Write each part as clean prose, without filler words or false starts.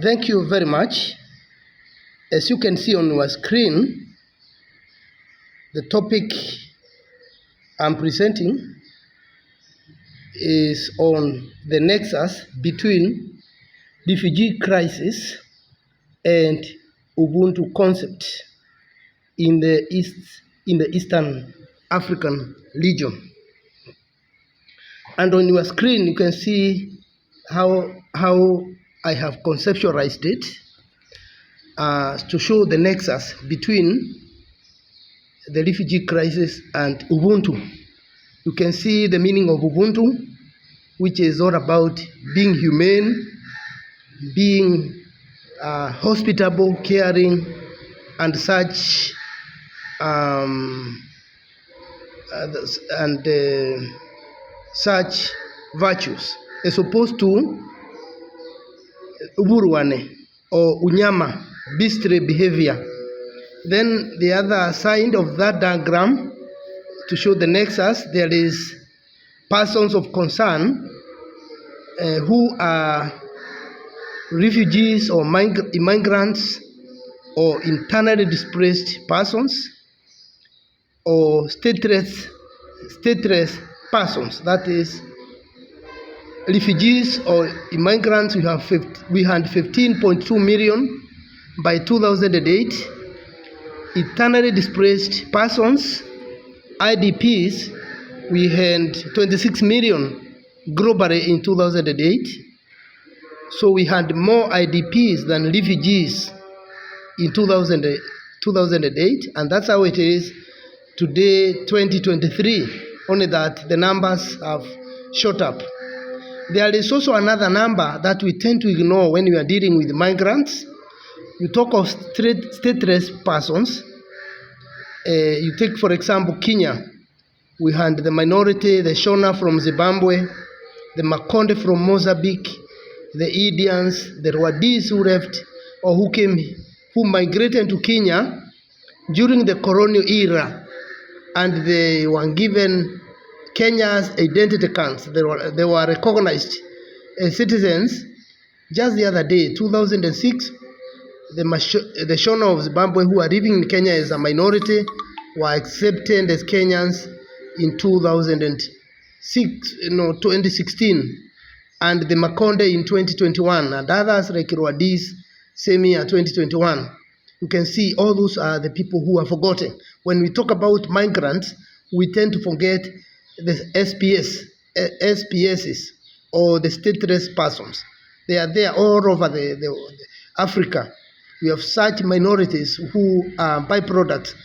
Thank you very much. As you can see on your screen, the topic I'm presenting is on the nexus between refugee crisis and Ubuntu concept in the Eastern African region. And on your screen, you can see how I have conceptualized it to show the nexus between the refugee crisis and Ubuntu. You can see the meaning of Ubuntu, which is all about being humane, being hospitable, caring, and such such virtues, as opposed to uburuane or unyama, beastly behavior. Then the other side of that diagram, to show the nexus, there is persons of concern who are refugees or immigrants or internally displaced persons or stateless persons. That is, refugees or immigrants, we had 15.2 million by 2008. Internally displaced persons, IDPs, we had 26 million globally in 2008. So we had more IDPs than refugees in 2008, and that's how it is today, 2023, only that the numbers have shot up. There is also another number that we tend to ignore when we are dealing with migrants. You talk of stateless persons. You take, for example, Kenya. We had the minority, the Shona from Zimbabwe, the Makonde from Mozambique, the Indians, the Rwandese who left or who migrated to Kenya during the colonial era, and they were given Kenya's identity cards. They were recognized as citizens. Just the other day, 2006, the Shona of Zimbabwe who are living in Kenya as a minority were accepted as Kenyans in 2016, and the Makonde in 2021, and others like Rwandese, same year, 2021. You can see all those are the people who are forgotten. When we talk about migrants, we tend to forget the SPSs, or the stateless persons. They are there all over the Africa. We have such minorities who are byproducts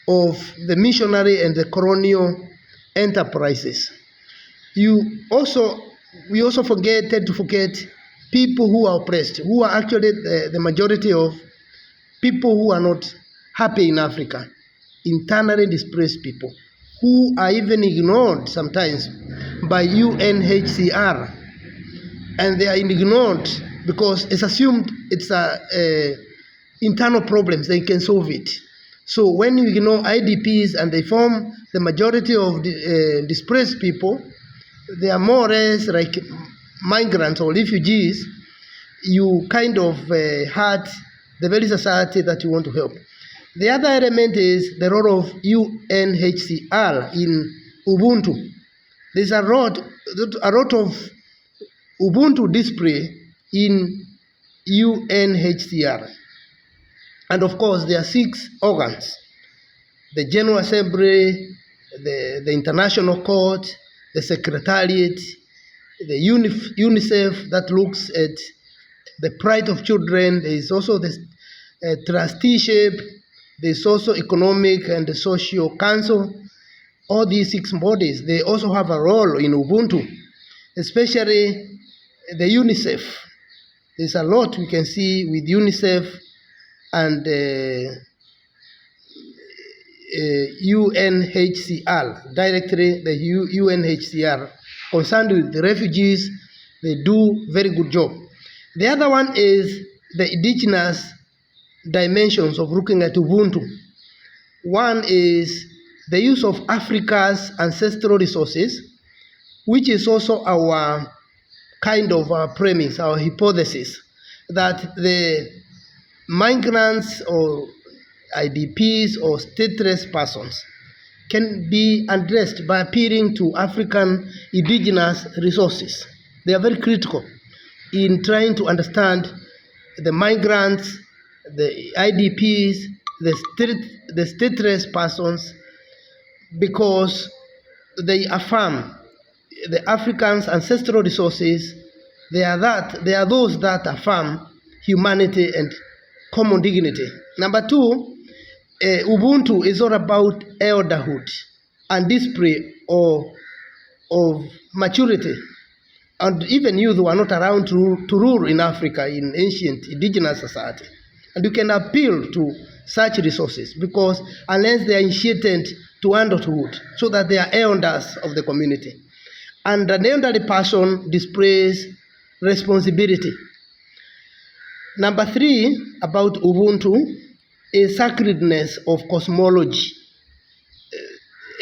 of the missionary and the colonial enterprises. We also tend to forget people who are oppressed, who are actually the majority of people who are not happy in Africa, internally displaced people, who are even ignored sometimes by UNHCR. And they are ignored because it's assumed it's internal problems, they can solve it. So when you ignore IDPs and they form the majority of displaced people, they are more or less like migrants or refugees, you kind of hurt the very society that you want to help. The other element is the role of UNHCR in Ubuntu. There's a lot of Ubuntu display in UNHCR. And of course, there are 6 organs: the General Assembly, the International Court, the Secretariat, the UNICEF that looks at the plight of children. There is also the trusteeship. There is also Economic and the Social Council. All these 6 bodies, they also have a role in Ubuntu, especially the UNICEF. There's a lot we can see with UNICEF and UNHCR, directly the UNHCR concerned with the refugees. They do very good job. The other one is the indigenous dimensions of looking at Ubuntu. One is the use of Africa's ancestral resources, which is also our kind of premise, our hypothesis, that the migrants or IDPs or stateless persons can be addressed by appealing to African indigenous resources. They are very critical in trying to understand the migrants, the IDPs, the stateless persons, because they affirm the Africans' ancestral resources. They are those that affirm humanity and common dignity. Number two, Ubuntu is all about elderhood and display of maturity. And even youth who are not around to rule in Africa in ancient indigenous society. And you can appeal to such resources because unless they are initiated to adulthood, so that they are elders of the community. And an elderly person displays responsibility. Number three, about Ubuntu, is sacredness of cosmology.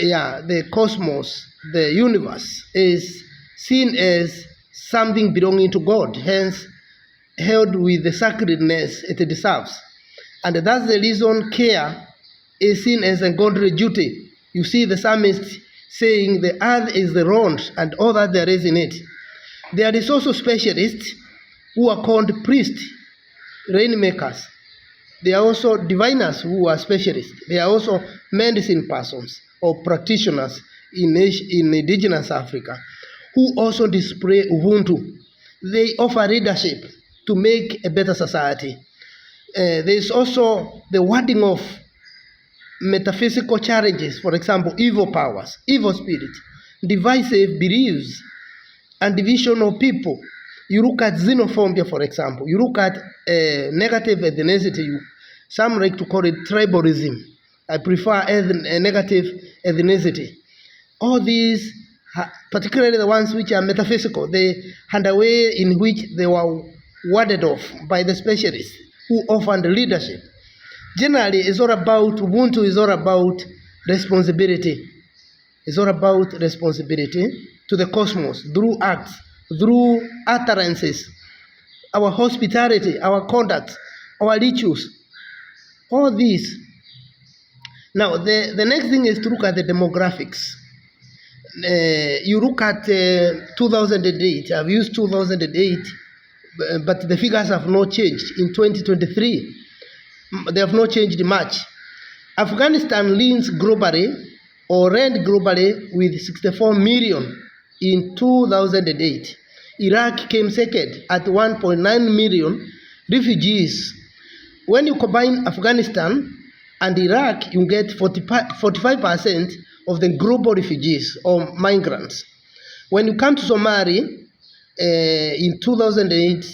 The cosmos, the universe, is seen as something belonging to God, hence held with the sacredness it deserves. And that's the reason care is seen as a godly duty. You see the psalmist saying the earth is the round and all that there is in it. There is also specialists who are called priests, rainmakers. They are also diviners who are specialists. They are also medicine persons or practitioners in indigenous Africa who also display Ubuntu. They offer leadership to make a better society. There is also the warding of metaphysical challenges, for example, evil powers, evil spirits, divisive beliefs, and division of people. You look at xenophobia, for example. You look at negative ethnicity. Some like to call it tribalism. I prefer negative ethnicity. All these, particularly the ones which are metaphysical, they had a way in which they were warded off by the specialists who offered leadership. Generally, it's all about, Ubuntu is all about responsibility. It's all about responsibility to the cosmos through acts, through utterances, our hospitality, our conduct, our rituals, all these. Now, the next thing is to look at the demographics. You look at 2008. I've used 2008, but the figures have not changed. In 2023, they have not changed much. Afghanistan leads globally, or led globally, with 64 million in 2008. Iraq came second at 1.9 million refugees. When you combine Afghanistan and Iraq, you get 45% of the global refugees or migrants. When you come to Somalia, in 2008,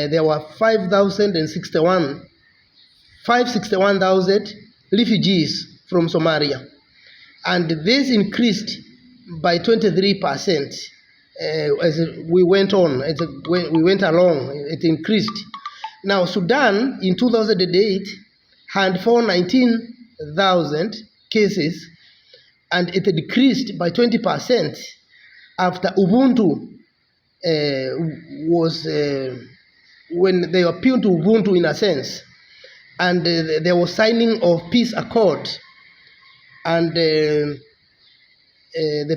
there were 561,000 refugees from Somalia. And this increased by 23% as we went on, as we went along, it increased. Now, Sudan in 2008 had 419,000 cases, and it decreased by 20% after Ubuntu when they appealed to Ubuntu in a sense, and there was signing of peace accord, and the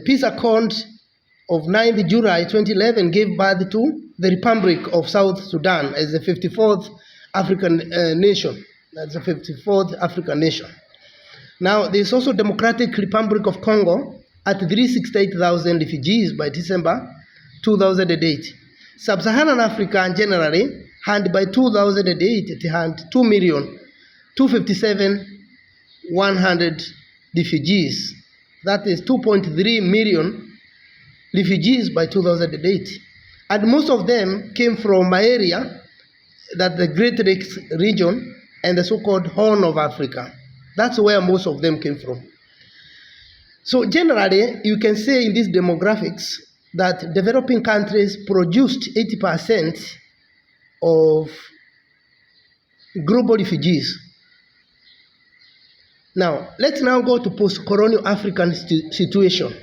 peace accord of 9th July 2011 gave birth to the Republic of South Sudan as the 54th African nation. That's the 54th African nation. Now, there is also Democratic Republic of Congo at 368,000 refugees by December 2008. Sub-Saharan Africa generally had by 2008 it had 2,257,100 refugees. That is 2.3 million refugees by 2008. And most of them came from my area, that the Great Lakes region and the so-called Horn of Africa. That's where most of them came from. So generally, you can say in these demographics that developing countries produced 80% of global refugees. Now, let's now go to post-colonial African situation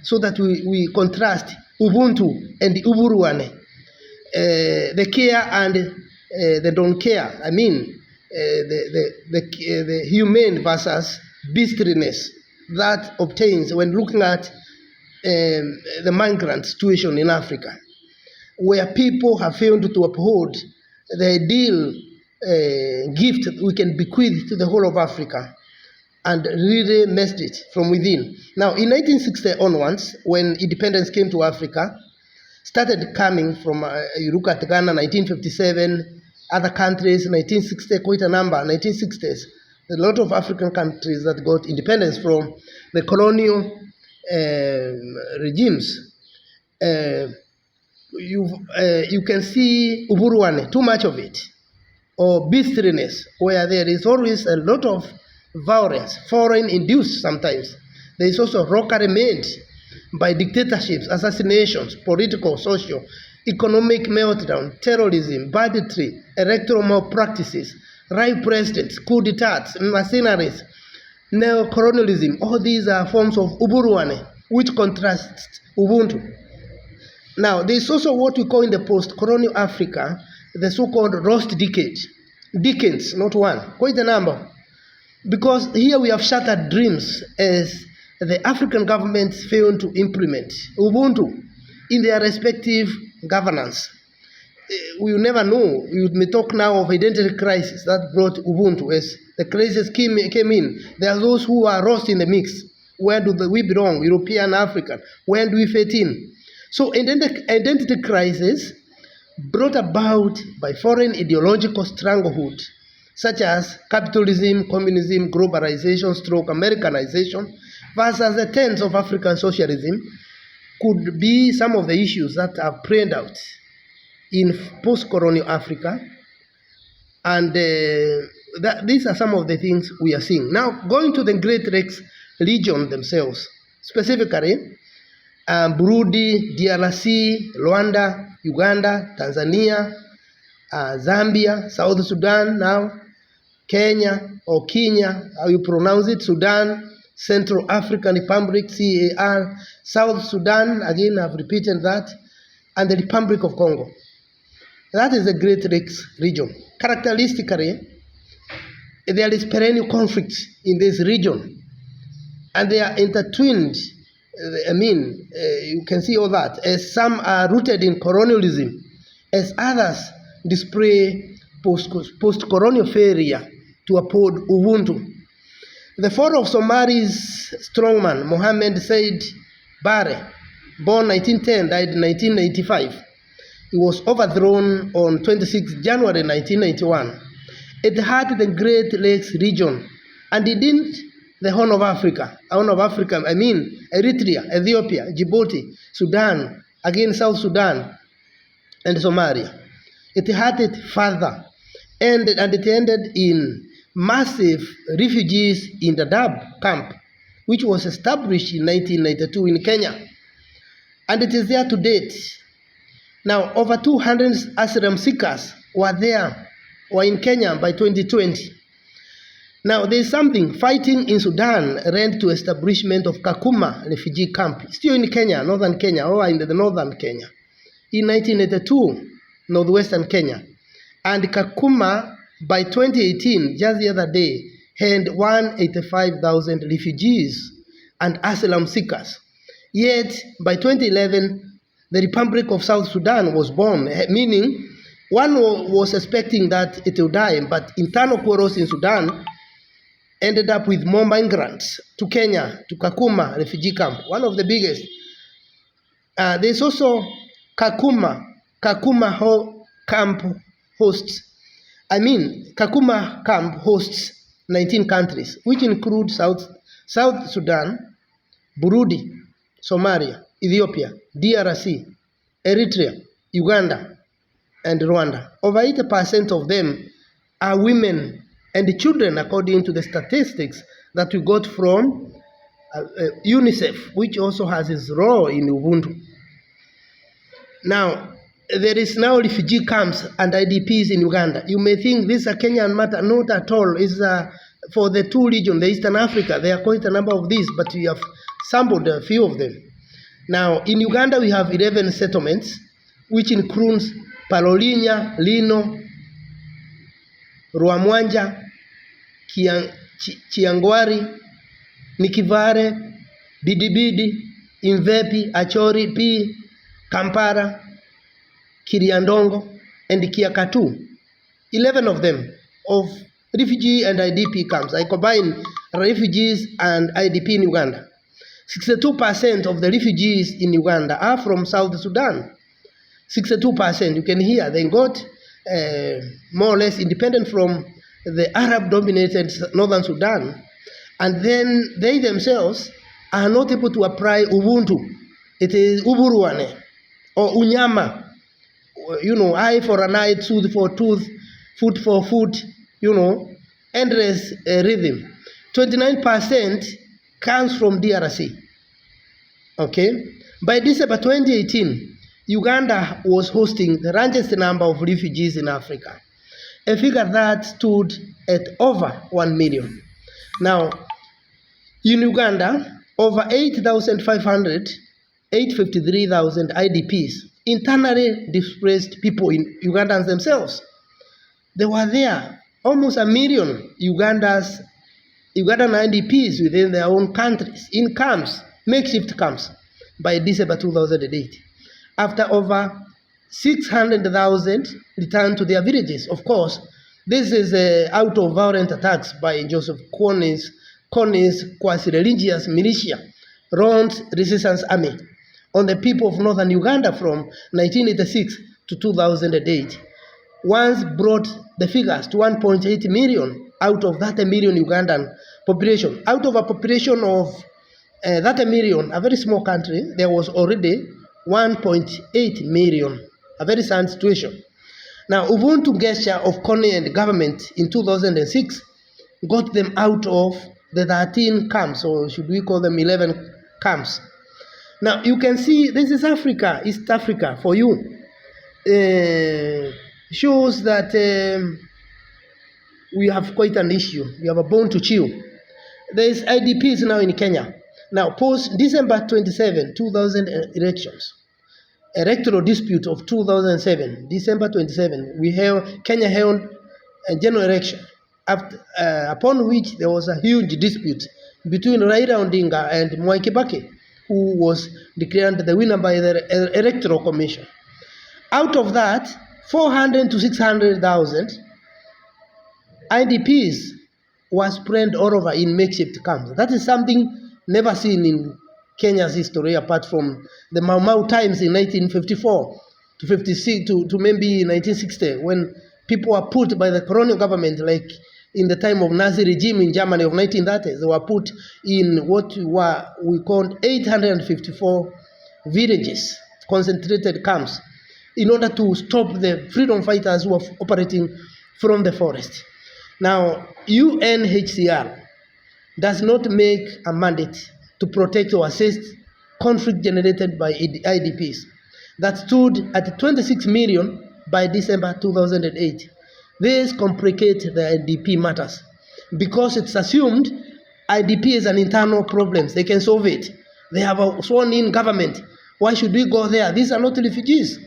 so that we contrast Ubuntu and Uburuane. the care and the don't care. I mean, the humane versus beastliness that obtains when looking at the migrant situation in Africa, where people have failed to uphold the ideal gift we can bequeath to the whole of Africa and really messed it from within. Now, in 1960 onwards, when independence came to Africa, started coming from, you look at Ghana, 1957, other countries, 1960, quite a number, 1960s, a lot of African countries that got independence from the colonial regimes. You can see Uburuane, too much of it, or beastliness, where there is always a lot of violence, foreign induced sometimes. There is also rockery made by dictatorships, assassinations, political, social, economic meltdown, terrorism, banditry, electoral malpractices, right presidents, coup d'etats, mercenaries, neo-colonialism. All these are forms of Uburuane, which contrasts Ubuntu. Now, there is also what we call in the post-colonial Africa, the so-called lost decades, not one, quite a number. Because here we have shattered dreams as the African governments fail to implement Ubuntu in their respective governance. We will never know. We may talk now of identity crisis that brought Ubuntu. As the crisis came in, there are those who are lost in the mix. Where do we belong? European, African. Where do we fit in? So identity crisis brought about by foreign ideological stranglehold, such as capitalism, communism, globalization, stroke Americanization, versus the tenets of African socialism, could be some of the issues that are played out in post-colonial Africa. And these are some of the things we are seeing. Now, going to the Great Lakes region themselves, specifically, Burundi, DRC, Rwanda, Uganda, Tanzania, Zambia, South Sudan now, Kenya, or Kenya, how you pronounce it, Sudan, Central African Republic, CAR, South Sudan, again I've repeated that, and the Republic of Congo. That is the Great Lakes region. Characteristically, there is perennial conflict in this region, and they are intertwined. I mean, you can see all that, as some are rooted in colonialism, as others display post-colonial failure to uphold Ubuntu. The fall of Somali's strongman, Mohammed Said Barre, born 1910, died 1985. He was overthrown on 26 January 1991. It had the Great Lakes region, and it didn't the Horn of Africa, I mean Eritrea, Ethiopia, Djibouti, Sudan, again South Sudan, and Somalia. It had it further, and it ended in massive refugees in the Dadaab camp, which was established in 1992 in Kenya, and it is there to date. Now, over 200 asylum seekers were in Kenya by 2020. Now, there is something. Fighting in Sudan led to establishment of Kakuma refugee camp, still in Kenya, northern Kenya, or in the northern Kenya, in 1982, northwestern Kenya. And Kakuma, by 2018, just the other day, had 185,000 refugees and asylum seekers. Yet, by 2011, the Republic of South Sudan was born, meaning one was expecting that it will die, but internal quarrels in Sudan ended up with more migrants to Kenya, to Kakuma refugee camp, one of the biggest. There's also Kakuma camp hosts. Kakuma camp hosts 19 countries, which include South Sudan, Burundi, Somalia, Ethiopia, DRC, Eritrea, Uganda, and Rwanda. Over 80% of them are women and children, according to the statistics that we got from UNICEF, which also has its role in Ubuntu. Now, there is now refugee camps and IDPs in Uganda. You may think this is a Kenyan matter. Not at all. It's for the two regions, the Eastern Africa. There are quite a number of these, but we have sampled a few of them. Now, in Uganda, we have 11 settlements, which includes Palolinya, Lino, Ruamwanja, Chiangwari, Nikivare, Bidibidi, Invepi, Achori, P, Kampara, Kiriandongo, and Kiakatu. 11 of them of refugee and IDP camps. I combine refugees and IDP in Uganda. 62% of the refugees in Uganda are from South Sudan. 62%. You can hear they got more or less independent from the Arab-dominated Northern Sudan, and then they themselves are not able to apply Ubuntu. It is Uburuane or Unyama. Eye for an eye, tooth for tooth, foot for foot, endless rhythm. 29% comes from DRC. Okay? By December 2018, Uganda was hosting the largest number of refugees in Africa, a figure that stood at over 1 million. Now, in Uganda, over 853,000 IDPs, internally displaced people in Ugandans themselves. They were there, almost 1 million Ugandan IDPs within their own countries, in camps, makeshift camps, by December 2008. After over 600,000 returned to their villages. Of course, this is out of violent attacks by Joseph Kony's quasi-religious militia, Ron's resistance army, on the people of northern Uganda from 1986 to 2008. Once brought the figures to 1.8 million out of that 1 million Ugandan population. Out of a population of that 1 million, a very small country, there was already 1.8 million, a very sad situation. Now, Ubuntu gesture of Kony and government in 2006 got them out of the 13 camps, or should we call them 11 camps. Now, you can see this is Africa, East Africa for you. Shows that we have quite an issue. We have a bone to chew. There is IDPs now in Kenya. Now, post December 27, 2000 elections, electoral dispute of 2007, December 27, Kenya held a general election, upon which there was a huge dispute between Raila Odinga and Mwai Kibaki, who was declared the winner by the Electoral Commission. Out of that, 400 to 600,000 IDPs were spread all over in makeshift camps. That is something never seen in Kenya's history, apart from the Mau Mau times in 1954 to 56 to maybe 1960, when people were put by the colonial government, like in the time of Nazi regime in Germany of 1930s, they were put in what we called 854 villages, concentrated camps, in order to stop the freedom fighters who were operating from the forest. Now, UNHCR does not make a mandate to protect or assist conflict generated by IDPs that stood at 26 million by December 2008. This complicates the IDP matters because it's assumed IDP is an internal problem. They can solve it. They have a sworn-in government. Why should we go there? These are not refugees.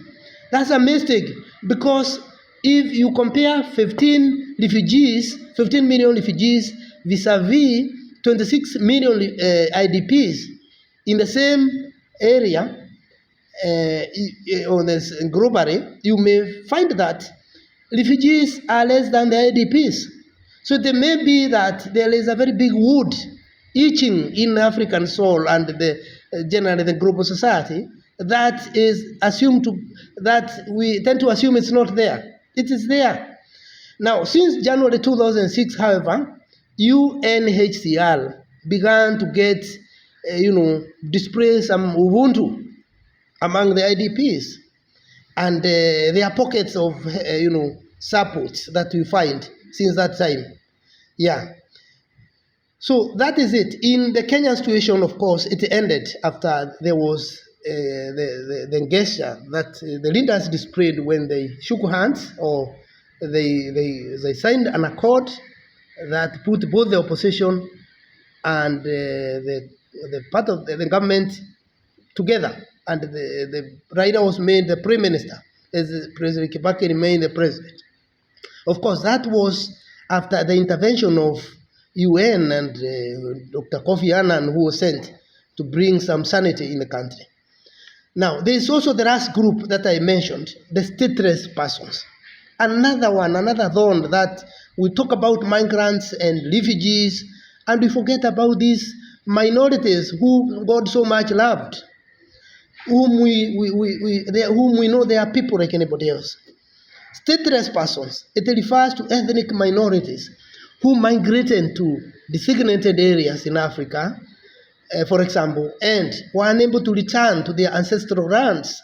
That's a mistake, because if you compare 15 million refugees vis-a-vis 26 million IDPs in the same area, globally, you may find that refugees are less than the IDPs. So there may be that there is a very big wound itching in African soul and generally the global society that is assumed to, that we tend to assume it's not there. It is there. Now, since January 2006, however, UNHCR began to get, display some Ubuntu among the IDPs, and there are pockets of, support that we find since that time. Yeah. So that is it. In the Kenyan situation, of course, it ended after there was the gesture that the leaders displayed when they shook hands, or they signed an accord that put both the opposition and the part of the government together, and the Raila was made the prime minister as President Kibaki remained the president. Of course, that was after the intervention of UN and Dr. Kofi Annan, who was sent to bring some sanity in the country. Now, there is also the last group that I mentioned, the stateless persons. Another one, another thorn that we talk about migrants and refugees, and we forget about these minorities whom God so much loved, whom we know they are people like anybody else. Stateless persons, it refers to ethnic minorities who migrated to designated areas in Africa, for example, and were unable to return to their ancestral lands,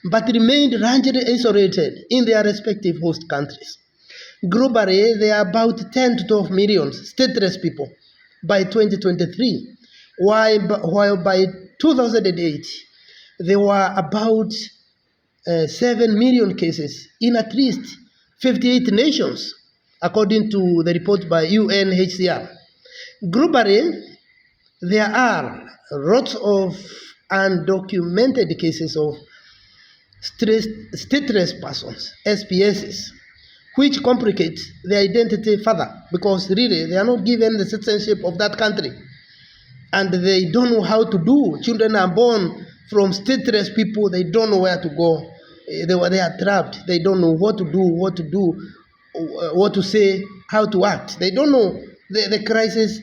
but remained largely isolated in their respective host countries. Globally, there are about 10 to 12 million stateless people by 2023, while by 2008, there were about 7 million cases in at least 58 nations, according to the report by UNHCR. Globally, there are lots of undocumented cases of stateless persons, SPSs, which complicate their identity further because really they are not given the citizenship of that country and they don't know how to do. Children are born from stateless people, they don't know where to go. They are trapped. They don't know what to do, what to say, how to act. They don't know. The crisis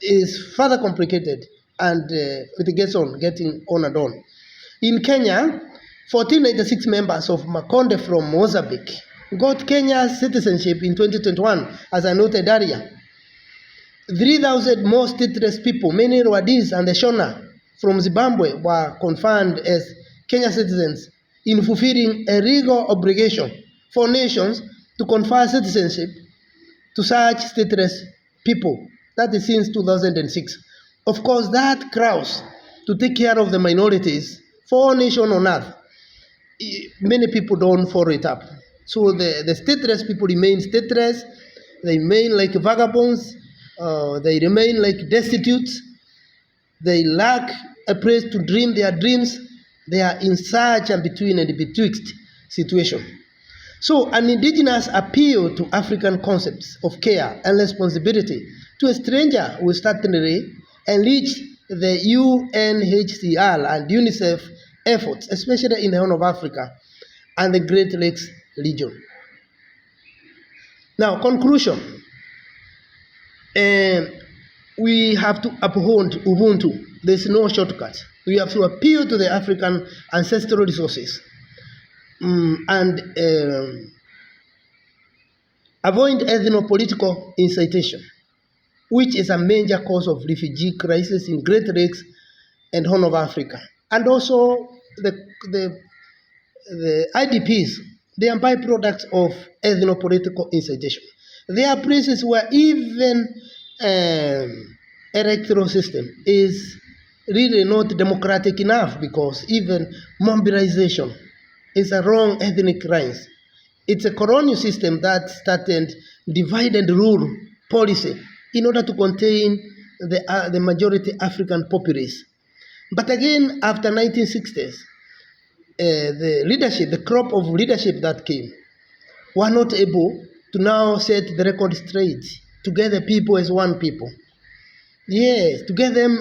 is further complicated and it gets on, getting on and on. In Kenya, 1496 members of Makonde from Mozambique got Kenya's citizenship in 2021, as I noted earlier. 3,000 more stateless people, many Rwandese and the Shona from Zimbabwe, were confirmed as Kenyan citizens in fulfilling a legal obligation for nations to confer citizenship to such stateless people. That is since 2006. Of course, that crowds to take care of the minorities for all nations on earth. Many people don't follow it up. So the stateless people remain stateless, they remain like vagabonds, they remain like destitute, they lack a place to dream their dreams, they are in such a between and betwixt situation. So an indigenous appeal to African concepts of care and responsibility to a stranger will certainly enrich the UNHCR and UNICEF efforts, especially in the Horn of Africa and the Great Lakes region. Now, conclusion. We have to uphold Ubuntu. There's no shortcut. We have to appeal to the African ancestral resources and avoid ethno-political incitation, which is a major cause of refugee crisis in Great Lakes and Horn of Africa. And also the IDPs, they are byproducts of ethno-political incitation. There are places where even electoral system is really not democratic enough because even mobilization is a wrong ethnic lines. It's a colonial system that started divide and rule policy in order to contain the majority African populace. But again, after 1960s, the leadership, the crop of leadership that came, were not able to now set the record straight to get the people as one people. Yes, to get them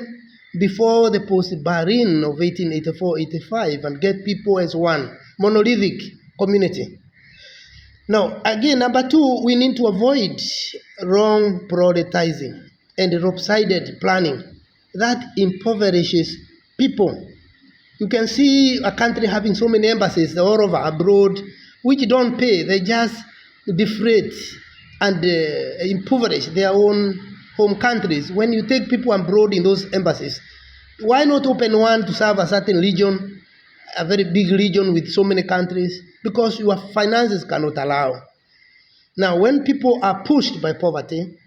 before the post-Berlin of 1884-85 and get people as one monolithic community. Now, again, number two, we need to avoid wrong prioritizing and lopsided planning that impoverishes people. You can see a country having so many embassies all over abroad, which don't pay, they just deflate and impoverish their own home countries. When you take people abroad in those embassies, why not open one to serve a certain region, a very big region with so many countries? Because your finances cannot allow. Now, when people are pushed by poverty,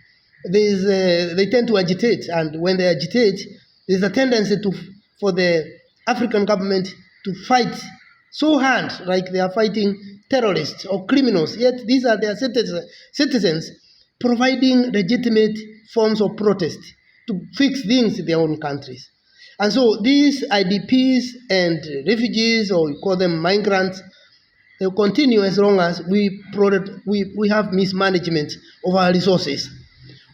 they tend to agitate, and when they agitate, there's a tendency for the African government to fight so hard, like they are fighting terrorists or criminals, yet these are their citizens providing legitimate forms of protest to fix things in their own countries. And so these IDPs and refugees, or you call them migrants, They will continue as long as we have mismanagement of our resources.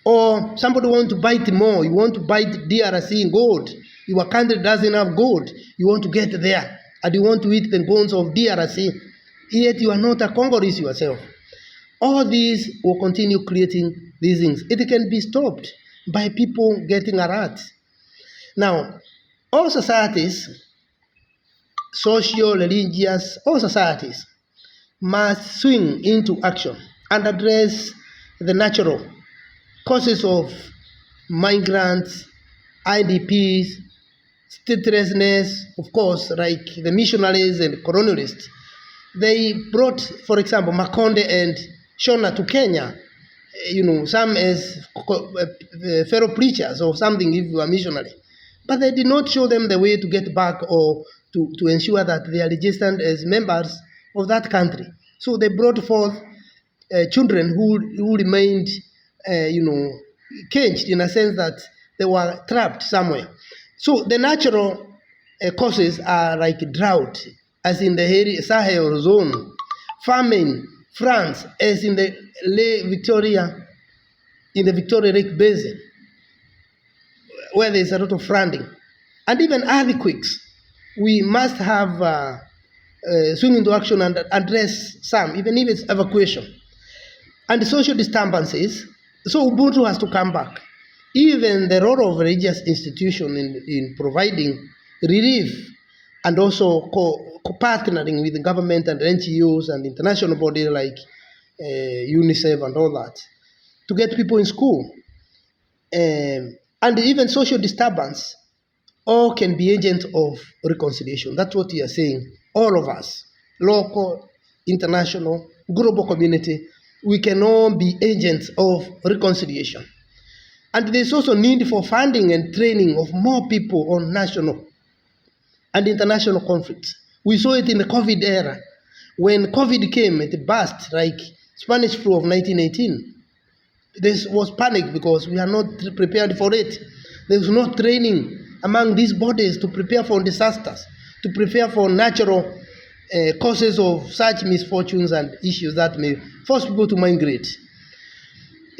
Or somebody want to bite more. You want to bite DRC in gold. Your country doesn't have gold. You want to get there. And you want to eat the bones of DRC. Yet you are not a Congolese yourself. All these will continue creating these things. It can be stopped by people getting alert. Now, all societies, social, religious, all societies must swing into action and address the natural causes of migrants, IDPs, statelessness, of course, like the missionaries and colonialists. They brought, for example, Makonde and Shona to Kenya, some as fellow preachers or something if you are missionary. But they did not show them the way to get back or to ensure that they are registered as members of that country. So they brought forth children who remained, caged in a sense that they were trapped somewhere. So the natural causes are like drought, as in the Sahel zone, famine, France, as in the Victoria Lake Basin, where there is a lot of flooding, and even earthquakes. We must have swing into action and address some, even if it's evacuation. And social disturbances, so Ubuntu has to come back. Even the role of religious institution in providing relief and also partnering with the government and NGOs and international bodies like UNICEF and all that, to get people in school. And even social disturbance, all can be agents of reconciliation. That's what we are saying. All of us, local, international, global community, we can all be agents of reconciliation. And there's also need for funding and training of more people on national and international conflicts. We saw it in the COVID era. When COVID came, it burst like Spanish flu of 1918. There was panic because we are not prepared for it. There was no training among these bodies to prepare for disasters, to prepare for natural causes of such misfortunes and issues that may force people to migrate.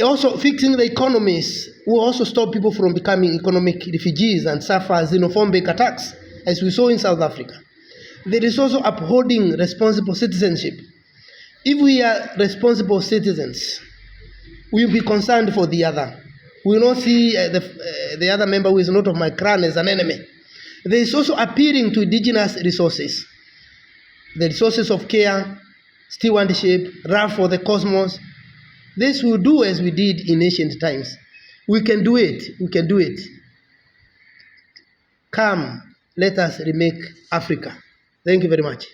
Also, fixing the economies will also stop people from becoming economic refugees and suffer xenophobic attacks, as we saw in South Africa. There is also upholding responsible citizenship. If we are responsible citizens, we will be concerned for the other. We will not see the other member who is not of my clan as an enemy. There is also appealing to indigenous resources, the resources of care, stewardship, love for the cosmos. This will do as we did in ancient times. We can do it. We can do it. Come, let us remake Africa. Thank you very much.